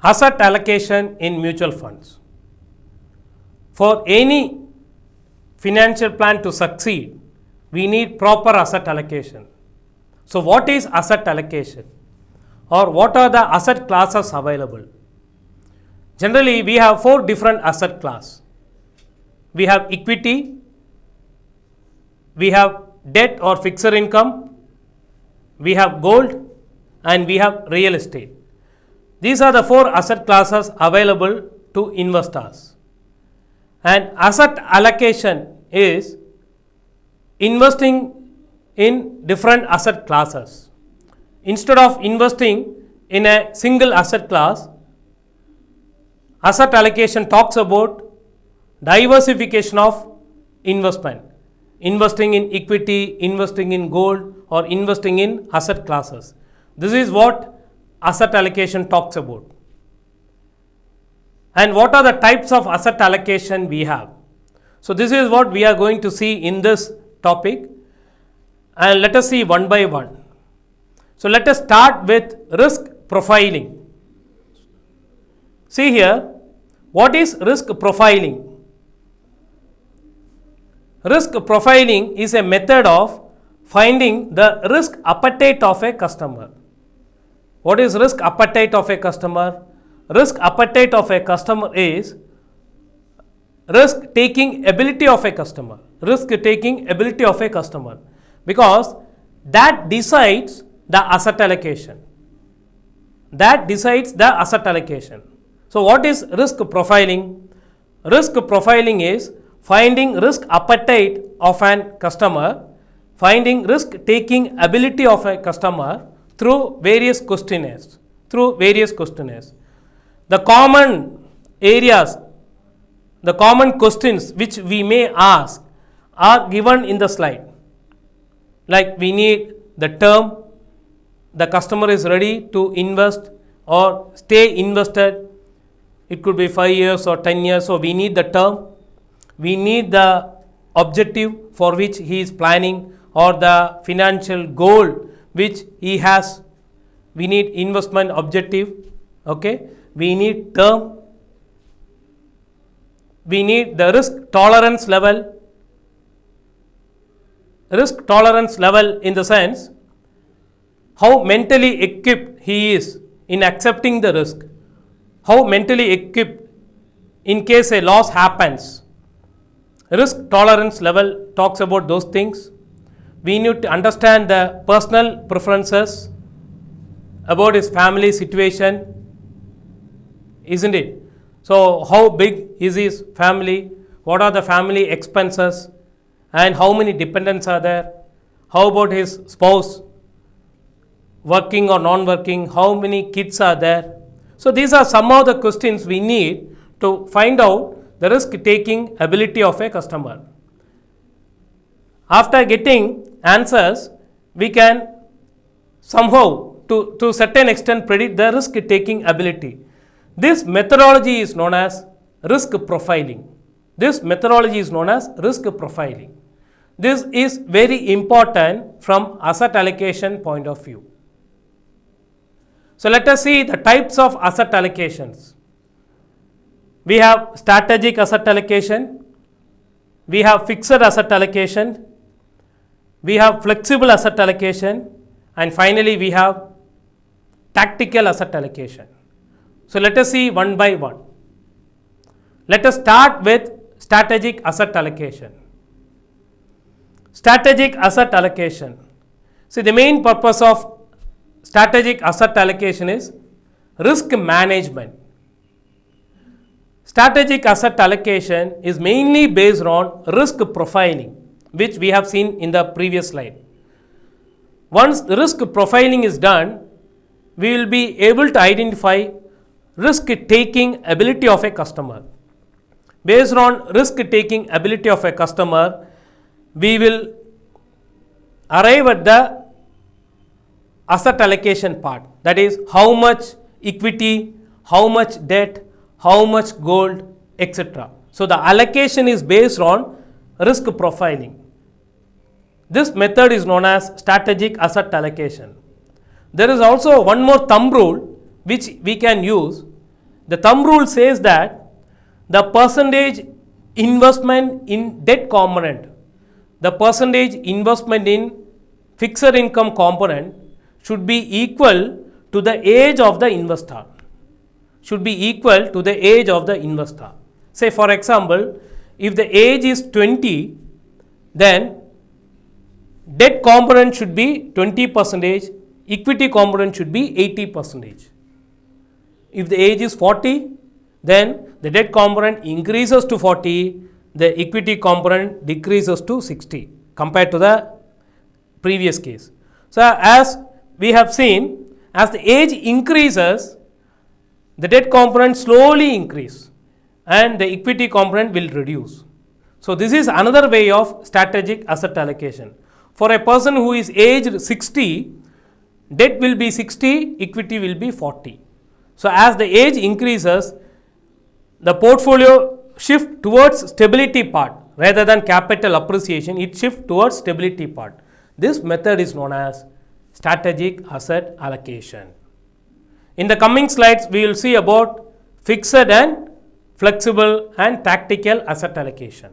Asset allocation in mutual funds. For any financial plan to succeed, we need proper asset allocation. So, what is asset allocation, or what are the asset classes available? Generally, we have 4 different asset classes. We have equity, we have debt or fixed income, we have gold, and we have real estate. These are the 4 asset classes available to investors. And asset allocation is investing in different asset classes. Instead of investing in a single asset class, asset allocation talks about diversification of investment, investing in equity, investing in gold, or investing in asset classes. This is what asset allocation talks about. And what are the types of asset allocation we have? So, this is what we are going to see in this topic, and let us see one by one. So, let us start with risk profiling. See here, what is risk profiling? Risk profiling is a method of finding the risk appetite of a customer. What is risk appetite of a customer? Risk appetite of a customer is risk taking ability of a customer. Risk taking ability of a customer, because that decides the asset allocation. That decides the asset allocation. So, what is risk profiling? Risk profiling is finding risk appetite of an customer, finding risk taking ability of a customer through various questionnaires. The common areas, the common questions which we may ask are given in the slide. Like, we need the term, the customer is ready to invest or stay invested. It could be 5 years or 10 years. So, we need the term, we need the objective for which he is planning, or the financial goal which he has. We need investment objective, okay. We need term, we need the risk tolerance level. Risk tolerance level in the sense how mentally equipped he is in accepting the risk, how mentally equipped in case a loss happens. Risk tolerance level talks about those things. We need to understand the personal preferences about his family situation, isn't it? So, how big is his family? What are the family expenses? And how many dependents are there? How about his spouse, working or non-working? How many kids are there? So, these are some of the questions we need to find out the risk-taking ability of a customer. After getting answers, we can somehow to certain extent predict the risk-taking ability. This methodology is known as risk profiling. This is very important from asset allocation point of view. So, let us see the types of asset allocations. We have strategic asset allocation, we have fixed asset allocation, we have flexible asset allocation, and finally we have tactical asset allocation. So, let us see one by one. Let us start with strategic asset allocation. Strategic asset allocation. See, the main purpose of strategic asset allocation is risk management. Strategic asset allocation is mainly based on risk profiling, which we have seen in the previous slide. Once the risk profiling is done, we will be able to identify risk taking ability of a customer. Based on risk taking ability of a customer, we will arrive at the asset allocation part, that is how much equity, how much debt, how much gold, etc. So, the allocation is based on risk profiling. This method is known as strategic asset allocation. There is also one more thumb rule which we can use. the thumb rule says that the percentage investment in debt component, the percentage investment in fixed income component should be equal to the age of the investor. Should be equal to the age of the investor. Say for example, if the age is 20, then debt component should be 20%, equity component should be 80%. If the age is 40, then the debt component increases to 40, the equity component decreases to 60 compared to the previous case. So, as we have seen, as the age increases, the debt component slowly increase and the equity component will reduce. So, this is another way of strategic asset allocation. For a person who is aged 60, debt will be 60, equity will be 40. So, as the age increases, the portfolio shift towards stability part rather than capital appreciation, it shift towards stability part. This method is known as strategic asset allocation. In the coming slides, we will see about fixed and flexible and tactical asset allocation.